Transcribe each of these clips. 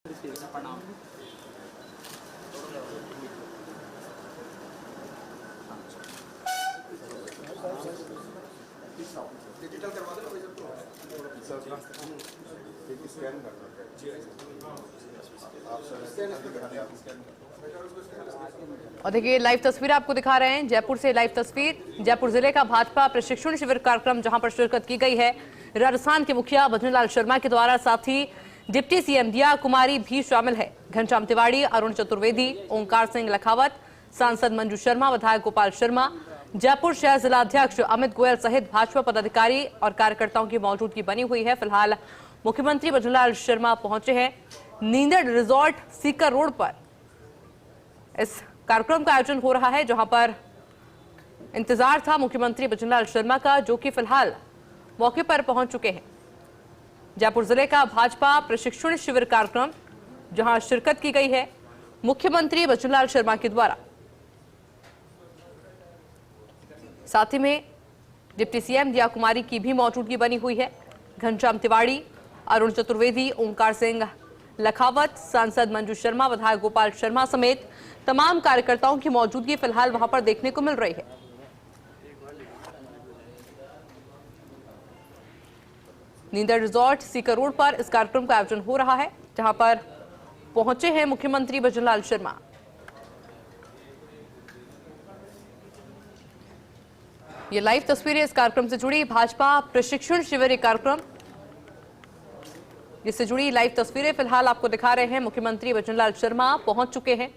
प्रणाम। डिजिटल करवा दो स्कैन करना और देखिए लाइव तस्वीर आपको दिखा रहे हैं जयपुर से लाइव तस्वीर। जयपुर जिले का भाजपा प्रशिक्षण शिविर कार्यक्रम जहां पर शिरकत की गई है राजस्थान के मुखिया भजनलाल शर्मा के द्वारा, साथ ही डिप्टी सीएम दिया कुमारी भी शामिल है। घनश्याम तिवारी, अरुण चतुर्वेदी, ओंकार सिंह लखावत, सांसद मंजू शर्मा, विधायक गोपाल शर्मा, जयपुर शहर जिलाध्यक्ष अमित गोयल सहित भाजपा पदाधिकारी और कार्यकर्ताओं की मौजूदगी बनी हुई है। फिलहाल मुख्यमंत्री भजनलाल शर्मा पहुंचे हैं नींदड़ रिजॉर्ट सीकर रोड पर। इस कार्यक्रम का आयोजन हो रहा है जहां पर इंतजार था मुख्यमंत्री भजनलाल शर्मा का, जो कि फिलहाल मौके पर पहुंच चुके हैं। जयपुर जिले का भाजपा प्रशिक्षण शिविर कार्यक्रम जहां शिरकत की गई है मुख्यमंत्री भजनलाल शर्मा के द्वारा, साथ ही में डिप्टी सीएम दिया कुमारी की भी मौजूदगी बनी हुई है। घनश्याम तिवारी, अरुण चतुर्वेदी, ओंकार सिंह लखावत, सांसद मंजू शर्मा, विधायक गोपाल शर्मा समेत तमाम कार्यकर्ताओं की मौजूदगी फिलहाल वहां पर देखने को मिल रही है। नींदड़ रिजॉर्ट सीकर रोड पर इस कार्यक्रम का आयोजन हो रहा है जहां पर पहुंचे हैं मुख्यमंत्री भजनलाल शर्मा। ये लाइव तस्वीरें इस कार्यक्रम से जुड़ी भाजपा प्रशिक्षण शिविर कार्यक्रम, जिससे जुड़ी लाइव तस्वीरें फिलहाल आपको दिखा रहे हैं। मुख्यमंत्री भजनलाल शर्मा पहुंच चुके हैं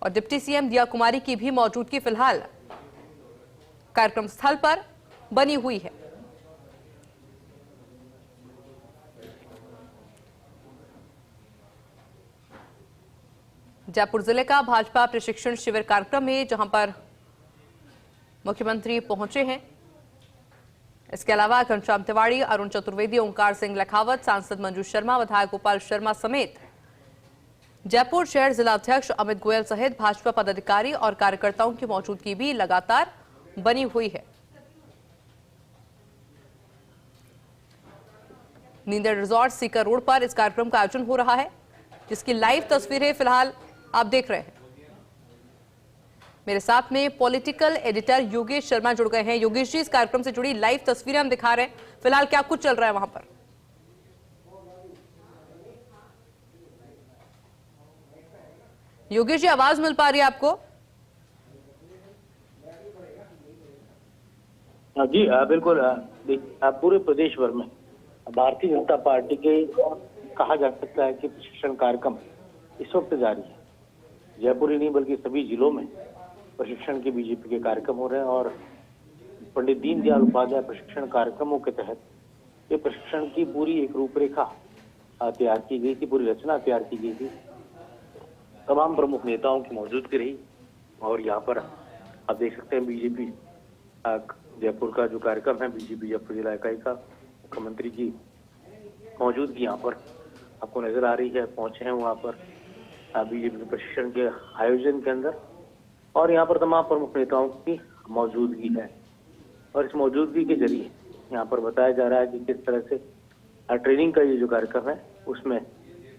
और डिप्टी सीएम दिया कुमारी की भी मौजूदगी फिलहाल कार्यक्रम स्थल पर बनी हुई है। जयपुर जिले का भाजपा प्रशिक्षण शिविर कार्यक्रम में जहां पर मुख्यमंत्री पहुंचे हैं, इसके अलावा घनश्याम तिवारी, अरुण चतुर्वेदी, ओंकार सिंह लखावत, सांसद मंजू शर्मा, विधायक गोपाल शर्मा समेत जयपुर शहर जिलाध्यक्ष अमित गोयल सहित भाजपा पदाधिकारी और कार्यकर्ताओं की मौजूदगी भी लगातार बनी हुई है। नींदड़ रिजॉर्ट सीकर रोड पर इस कार्यक्रम का आयोजन हो रहा है, जिसकी लाइव तस्वीरें फिलहाल आप देख रहे हैं। मेरे साथ में पॉलिटिकल एडिटर योगेश शर्मा जुड़ गए हैं। योगेश जी, इस कार्यक्रम से जुड़ी लाइव तस्वीरें हम दिखा रहे हैं, फिलहाल क्या कुछ चल रहा है वहां पर? योगेश जी, आवाज मिल पा रही है आपको? जी बिल्कुल। पूरे प्रदेश भर में भारतीय जनता पार्टी के कहा जा सकता है कि प्रशिक्षण कार्यक्रम इस वक्त जारी है। जयपुर ही नहीं बल्कि सभी जिलों में प्रशिक्षण के बीजेपी के कार्यक्रम हो रहे हैं और पंडित दीनदयाल उपाध्याय प्रशिक्षण कार्यक्रमों के तहत ये प्रशिक्षण की पूरी एक रूपरेखा तैयार की गई थी, पूरी रचना तैयार की गई थी। तमाम प्रमुख नेताओं की मौजूदगी रही और यहाँ पर आप देख सकते हैं बीजेपी जयपुर का जो कार्यक्रम है, बीजेपी जयपुर जिला इकाई का, मुख्यमंत्री की मौजूदगी यहाँ पर आपको नजर आ रही है। पहुंचे हैं वहाँ पर बीजेपी के प्रशिक्षण के आयोजन के अंदर और यहाँ पर तमाम प्रमुख नेताओं की मौजूदगी है और इस मौजूदगी के जरिए यहाँ पर बताया जा रहा है कि किस तरह से ट्रेनिंग का ये जो कार्यक्रम है उसमें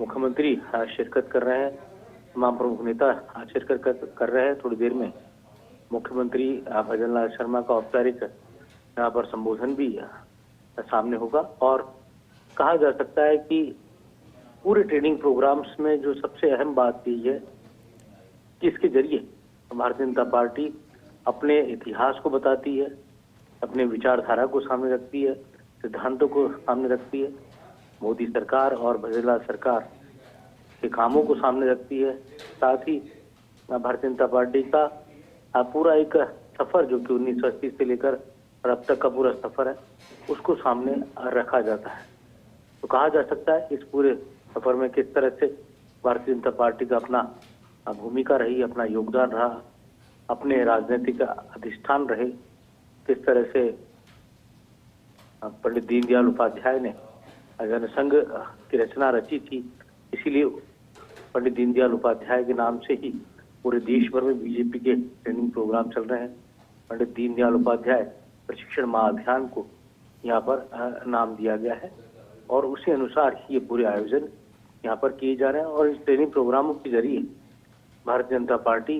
मुख्यमंत्री शिरकत कर रहे हैं, तमाम प्रमुख नेता शिरकत कर रहे हैं। थोड़ी देर में मुख्यमंत्री भजनलाल शर्मा का औपचारिक यहाँ पर संबोधन भी सामने होगा और कहा जा सकता है कि पूरे ट्रेनिंग प्रोग्राम्स में जो सबसे अहम बात यही है कि इसके जरिए भारतीय जनता पार्टी अपने इतिहास को बताती है, अपने विचारधारा को सामने रखती है, सिद्धांतों को सामने रखती है, मोदी सरकार और भजनलाल सरकार के कामों को सामने रखती है। साथ ही भारतीय जनता पार्टी का पूरा एक सफर जो कि 1980 से लेकर और अब तक का पूरा सफर है उसको सामने रखा जाता है। तो कहा जा सकता है इस पूरे सफर में किस तरह से भारतीय जनता पार्टी का अपना भूमिका रही, अपना योगदान रहा, अपने राजनीतिक अधिष्ठान रहे, किस तरह से पंडित दीनदयाल उपाध्याय ने जनसंघ की रचना रची थी। इसीलिए पंडित दीनदयाल उपाध्याय के नाम से ही पूरे देश भर में बीजेपी के ट्रेनिंग प्रोग्राम चल रहे हैं। पंडित दीनदयाल उपाध्याय प्रशिक्षण महाअभियान को यहाँ पर नाम दिया गया है और उसी अनुसार ये पूरे आयोजन यहाँ पर किए जा रहे हैं और इस ट्रेनिंग प्रोग्रामों के जरिए भारतीय जनता पार्टी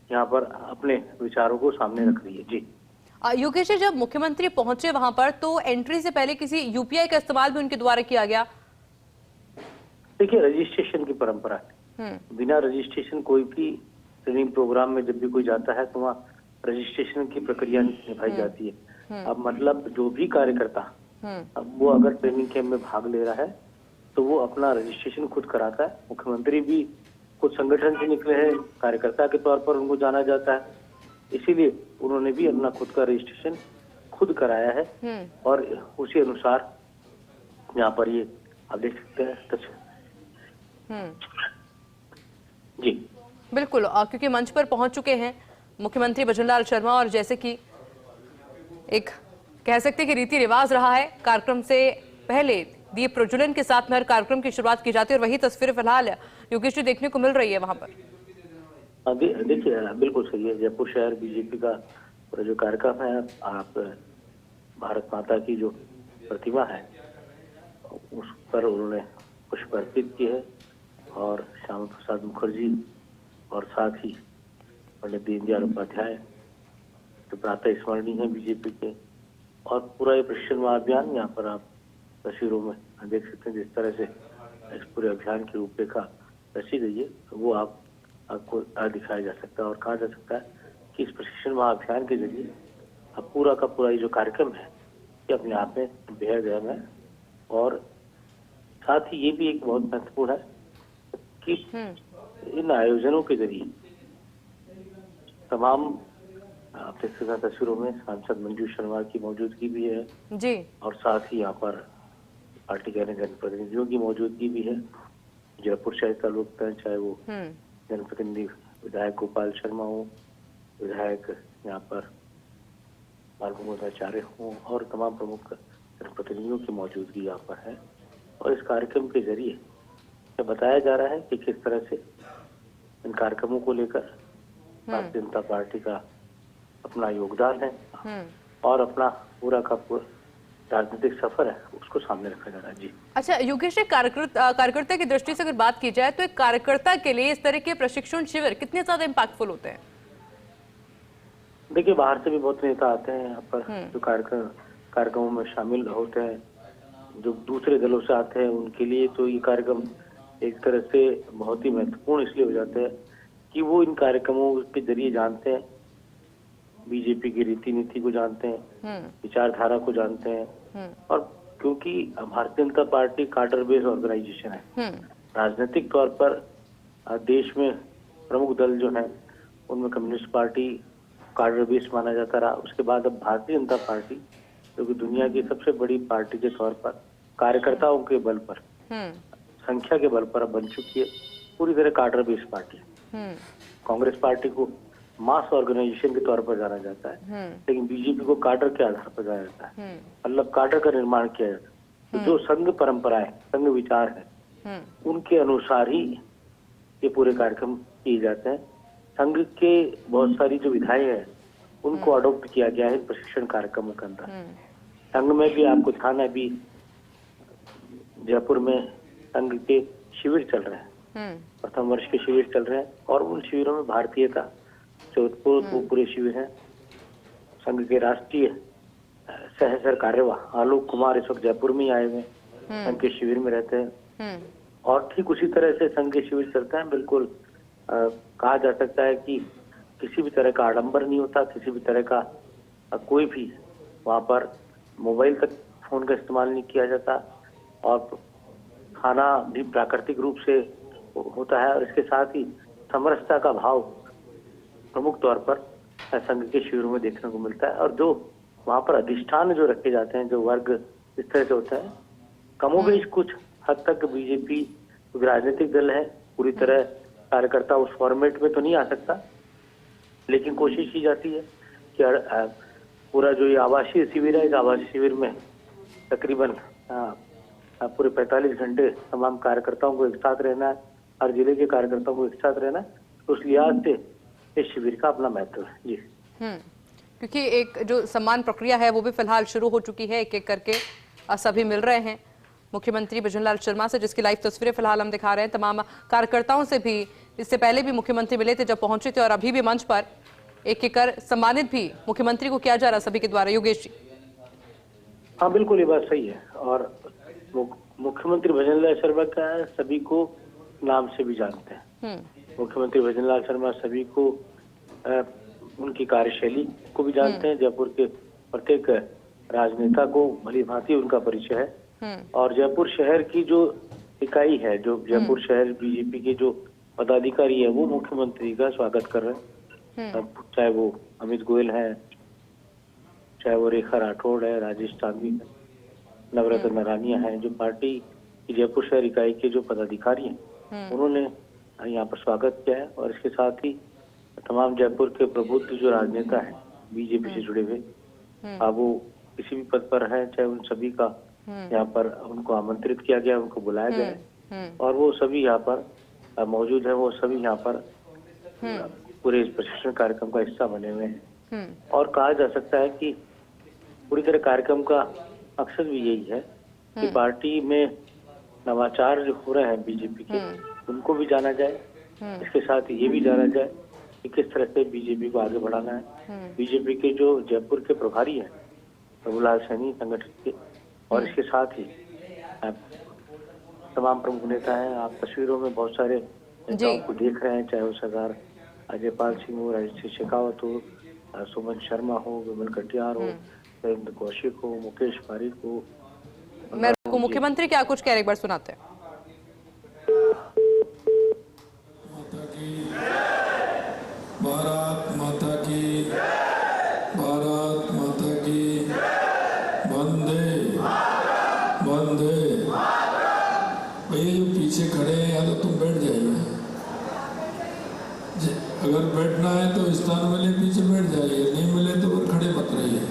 यहाँ पर अपने विचारों को सामने रख रही है। जी योगेश जी, जब मुख्यमंत्री पहुंचे वहां पर तो एंट्री से पहले किसी यूपीआई का इस्तेमाल भी उनके द्वारा किया गया? देखिए, रजिस्ट्रेशन की परंपरा है, बिना रजिस्ट्रेशन कोई भी ट्रेनिंग प्रोग्राम में जब भी कोई जाता है तो वहाँ रजिस्ट्रेशन की प्रक्रिया निभाई जाती है। अब मतलब जो भी कार्यकर्ता अब वो अगर ट्रेनिंग कैंप में भाग ले रहा है तो वो अपना रजिस्ट्रेशन खुद कराता है। मुख्यमंत्री भी कुछ संगठन से निकले हैं, कार्यकर्ता के तौर पर उनको जाना जाता है, इसीलिए उन्होंने भी अपना खुद का रजिस्ट्रेशन खुद कराया है और उसी अनुसार यहाँ पर ये आप देख सकते हैं जी। बिल्कुल, क्योंकि मंच पर पहुंच चुके हैं मुख्यमंत्री भजनलाल शर्मा और जैसे कि एक कह सकते हैं कि रीति रिवाज रहा है, कार्यक्रम से पहले दीप प्रज्वलन के साथ में हर कार्यक्रम की शुरुआत की जाती है और वही तस्वीरें फिलहाल योगेश जी देखने को मिल रही है वहां पर। देखिए, बिल्कुल सही है। जयपुर शहर बीजेपी का पूरा जो कार्यक्रम है, आप भारत माता की जो प्रतिमा है उस पर उन्होंने पुष्प अर्पित किए है और श्यामा प्रसाद मुखर्जी और साथ ही पंडित दीनदयाल उपाध्याय तो प्रातः स्मरणीय है बीजेपी के, और पूरा ये प्रशिक्षण महाअभियान यहाँ पर आप तस्वीरों में देख सकते हैं जिस तरह से इस पूरे अभियान की रूपरेखा रची गई है, तो वो आपको दिखाया जा सकता है और कहा जा सकता है कि इस प्रशिक्षण महाअभियान के जरिए अब पूरा का पूरा ये जो कार्यक्रम है ये अपने आप में बेहद अहम है। और साथ ही ये भी एक बहुत महत्वपूर्ण है कि इन आयोजनों के जरिए तमाम आप देख सकते हैं तस्वीरों में सांसद मंजू शर्मा की मौजूदगी भी है जी, और साथ ही यहाँ पर पार्टी के अन्य जनप्रतिनिधियों की मौजूदगी भी है। जयपुर शहर का लोकतंत्र, चाहे वो जनप्रतिनिधि विधायक गोपाल शर्मा हो, विधायक यहाँ पर बालगंगाचार्य हो और तमाम प्रमुख जनप्रतिनिधियों की मौजूदगी यहाँ पर है। और इस कार्यक्रम के जरिए ये बताया जा रहा है कि किस तरह से इन कार्यक्रमों को लेकर भारतीय जनता पार्टी का अपना योगदान है और अपना पूरा का पूरा राजनीतिक सफर है उसको सामने रखा जा रहा है। जी अच्छा योगेश, कार्यकर्ता की दृष्टि से अगर बात की जाए तो एक कार्यकर्ता के लिए इस तरह के प्रशिक्षण शिविर कितने ज्यादा इम्पैक्टफुल होते हैं? देखिए, बाहर से भी बहुत नेता आते हैं यहाँ पर जो कार्यक्रमों में शामिल होते हैं, जो दूसरे दलों से आते हैं उनके लिए तो ये कार्यक्रम एक तरह से बहुत ही महत्वपूर्ण इसलिए हो जाते हैं कि वो इन कार्यक्रमों के जरिए जानते हैं, बीजेपी की रीति नीति को जानते हैं, विचारधारा को जानते हैं। और क्योंकि भारतीय जनता पार्टी कार्डर बेस्ड ऑर्गेनाइजेशन है, राजनीतिक तौर पर देश में प्रमुख दल जो है उनमें कम्युनिस्ट पार्टी कार्डर बेस्ड माना जाता रहा। उसके बाद अब भारतीय जनता पार्टी जो कि दुनिया की सबसे बड़ी पार्टी के तौर पर कार्यकर्ताओं के बल पर, संख्या के बल पर अब बन चुकी है, पूरी तरह कार्डर बेस्ड पार्टी। कांग्रेस पार्टी को मास ऑर्गेनाइजेशन के तौर पर जाना जाता है, लेकिन बीजेपी को कार्डर के आधार पर जाना जाता है, मतलब कार्डर का निर्माण किया जाता है। तो जो संघ परंपराएं, संघ विचार है, उनके अनुसार ही ये पूरे कार्यक्रम किए जाते हैं। संघ के बहुत सारी जो विधाएं हैं उनको अडॉप्ट किया गया है प्रशिक्षण कार्यक्रमों के अंदर। संघ में भी आपको ध्यान है, अभी जयपुर में संघ के शिविर चल रहे हैं, प्रथम वर्ष के शिविर चल रहे हैं और उन शिविरों में भारतीयता जोधपुर वो पूरे शिविर हैं। संघ के राष्ट्रीय सह कार्यवाह आलोक कुमार इस वक्त जयपुर में ही आए हुए संघ के शिविर में रहते हैं और ठीक उसी तरह से संघ के शिविर चलते हैं। बिल्कुल कहा जा सकता है कि किसी भी तरह का आडंबर नहीं होता, किसी भी तरह का कोई भी वहाँ पर मोबाइल तक फोन का इस्तेमाल नहीं किया जाता और खाना भी प्राकृतिक रूप से होता है और इसके साथ ही समरसता का भाव प्रमुख तौर पर संघ के शिविरों में देखने को मिलता है। और जो वहाँ पर अधिष्ठान जो रखे जाते हैं, जो वर्ग इस तरह से होता है, कमोबेश कुछ हद तक बीजेपी राजनीतिक दल है, पूरी तरह कार्यकर्ता उस फॉर्मेट में तो नहीं आ सकता, लेकिन कोशिश की जाती है कि पूरा जो ये आवासीय शिविर है, इस आवासीय शिविर में तकरीबन पूरे 45 घंटे तमाम कार्यकर्ताओं को एक साथ रहना है, हर जिले के कार्यकर्ताओं को एक साथ रहना है। तो उस लिहाज से इस शिविर का अपना महत्व है। जी क्योंकि एक जो सम्मान प्रक्रिया है वो भी फिलहाल शुरू हो चुकी है, एक एक करके सभी मिल रहे हैं मुख्यमंत्री भजनलाल शर्मा से, जिसकी लाइव तस्वीरें फिलहाल हम दिखा रहे हैं। तमाम कार्यकर्ताओं से भी इससे पहले भी मुख्यमंत्री मिले थे जब पहुंचे थे, और अभी भी मंच पर एक एक कर सम्मानित भी मुख्यमंत्री को किया जा रहा सभी के द्वारा। योगेश जी। हाँ बिल्कुल, ये बात सही है। और मुख्यमंत्री भजनलाल शर्मा का सभी को नाम से भी जानते हैं। मुख्यमंत्री भजनलाल शर्मा सभी को उनकी कार्यशैली को भी जानते हैं। जयपुर के प्रत्येक राजनेता को भली भांति उनका परिचय है। और जयपुर शहर की जो इकाई है, जो जयपुर शहर बीजेपी के जो पदाधिकारी है, वो मुख्यमंत्री का स्वागत कर रहे हैं। चाहे वो अमित गोयल है, चाहे वो रेखा राठौड़ है, राजेश तांबी है, नवरत्न नारायणिया है, जो पार्टी की जयपुर शहर इकाई के जो पदाधिकारी हैं, उन्होंने यहाँ पर स्वागत किया है। और इसके साथ ही तमाम जयपुर के प्रबुद्ध जो राजनेता हैं बीजेपी से जुड़े हुए, अब वो किसी भी पद पर है, चाहे उन सभी का यहाँ पर उनको आमंत्रित किया गया, उनको बुलाया गया है और वो सभी यहाँ पर मौजूद है। वो सभी यहाँ पर पूरे इस प्रशिक्षण कार्यक्रम का हिस्सा बने हुए हैं। और कहा जा सकता है कि पूरी तरह कार्यक्रम का मकसद भी यही है कि पार्टी में नवाचार जो हो रहे हैं बीजेपी के, उनको भी जाना जाए। इसके साथ ये भी जाना जाए कि किस तरह से बीजेपी को आगे बढ़ाना है। बीजेपी के जो जयपुर के प्रभारी हैं प्रभुलाल सैनी संगठन के, और इसके साथ ही तमाम प्रमुख नेता हैं। आप तस्वीरों में बहुत सारे नेताओं को देख रहे हैं, चाहे वो सरदार अजयपाल सिंह हो, राजेश शेखावत हो, सुमन शर्मा हो, विमल कटियार हो, सुरेंद्र कौशिक हो, मुकेश पारिक हो। मैं आपको मुख्यमंत्री क्या कुछ कह रहे, एक बार सुनाते हैं। भारत माता की, भारत माता की, वंदे वंदे। भैया जो पीछे खड़े हैं या तो तुम बैठ जाइए, अगर बैठना है तो स्थान मिले पीछे बैठ जाइए, नहीं मिले तो फिर खड़े मत रहिए।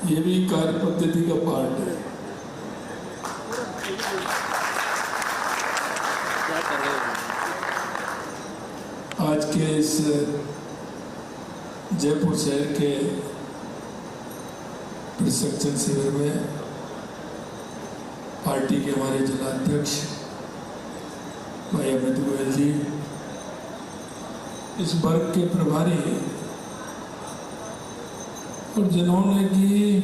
ये भी कार्य पद्धति का पार्ट है। आज के इस जयपुर शहर के प्रशिक्षण शिविर में पार्टी के हमारे जिलाध्यक्ष भाई अमित गोयल जी, इस वर्ग के प्रभारी, और जिन्होंने की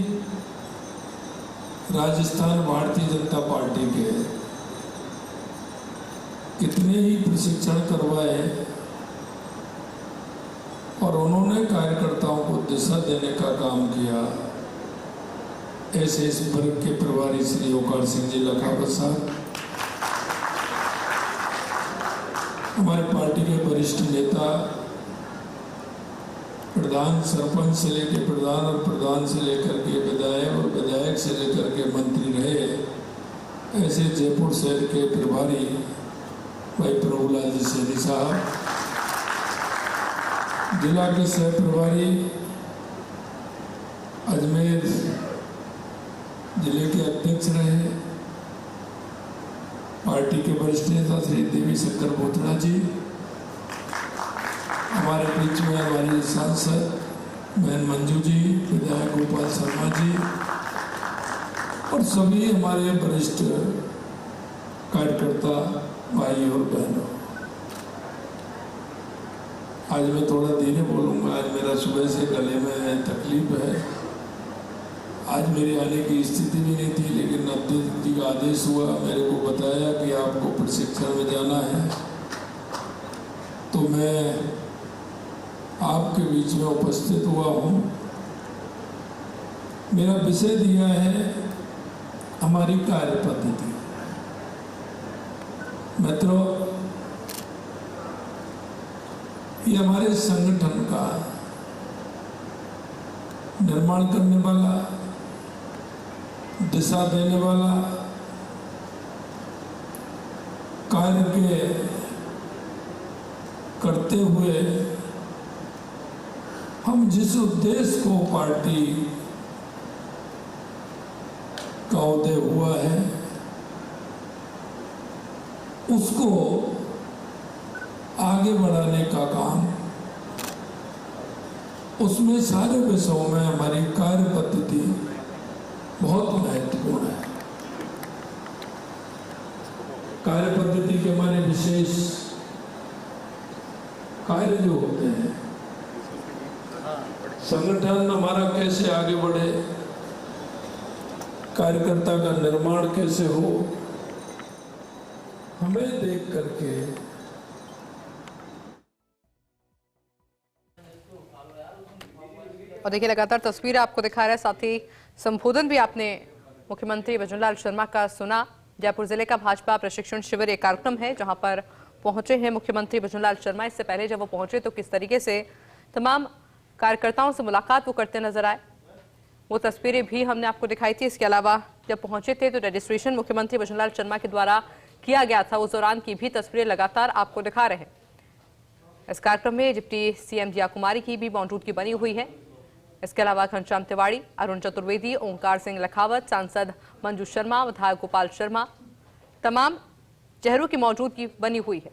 राजस्थान भारतीय जनता पार्टी के कितने ही प्रशिक्षण करवाए और उन्होंने कार्यकर्ताओं को दिशा देने का काम किया। ऐसे इस वर्ग के प्रभारी श्री ओकार सिंह जी लखावत साहब, हमारे पार्टी के वरिष्ठ नेता, प्रधान सरपंच से लेकर प्रधान और प्रधान से लेकर के विधायक और विधायक से लेकर के मंत्री रहे, ऐसे जयपुर शहर के प्रभारी भाई प्रभुलाल जी सैनी साहब, जिला के सह प्रभारी अजमेर जिले के अध्यक्ष रहे, पार्टी के वरिष्ठ नेता श्री देवी शंकर बोथरा जी, हमारे बीच में हमारी सांसद बहन मंजू जी, विधायक गोपाल शर्मा जी और सभी हमारे वरिष्ठ कार्यकर्ता भाई और बहनों। आज मैं थोड़ा धीरे बोलूँगा, आज मेरा सुबह से गले में तकलीफ है। आज मेरे आने की स्थिति भी नहीं थी, लेकिन अध्यक्ष जी का आदेश हुआ, मेरे को बताया कि आपको प्रशिक्षण में जाना है, तो मैं आपके बीच में उपस्थित हुआ हूँ। मेरा विषय दिया है हमारी कार्य पद्धति। मित्रों, ये हमारे संगठन का निर्माण करने वाला, दिशा देने वाला, कार्य के करते हुए हम जिस उद्देश्य को पार्टी का उदय हुआ है उसको आगे बढ़ाने का काम, उसमें सारे विषयों में हमारी कार्य पद्धति बहुत महत्वपूर्ण है। कार्य पद्धति के हमारे विशेष कार्य जो होते हैं, संगठन हमारा कैसे आगे बढ़े, कार्यकर्ता का निर्माण कैसे हो, हमें देख करके और देखिए लगातार तस्वीर आपको दिखा रहा है, साथ ही संबोधन भी आपने मुख्यमंत्री भजनलाल शर्मा का सुना। जयपुर जिले का भाजपा प्रशिक्षण शिविर एक कार्यक्रम है जहां पर पहुंचे हैं मुख्यमंत्री भजनलाल शर्मा। इससे पहले जब वो पहुंचे तो किस तरीके से तमाम कार्यकर्ताओं से मुलाकात वो करते नजर आए, वो तस्वीरें भी हमने आपको दिखाई थी। इसके अलावा जब पहुंचे थे तो रजिस्ट्रेशन मुख्यमंत्री भजनलाल शर्मा के द्वारा किया गया था, उस दौरान की भी तस्वीरें लगातार आपको दिखा रहे हैं। इस कार्यक्रम में डिप्टी सीएम जिया कुमारी की भी मौजूदगी बनी हुई है। इसके अलावा घनश्याम तिवाड़ी, अरुण चतुर्वेदी, ओंकार सिंह लखावत, सांसद मंजू शर्मा, विधायक गोपाल शर्मा, तमाम चेहरों की मौजूदगी बनी हुई है।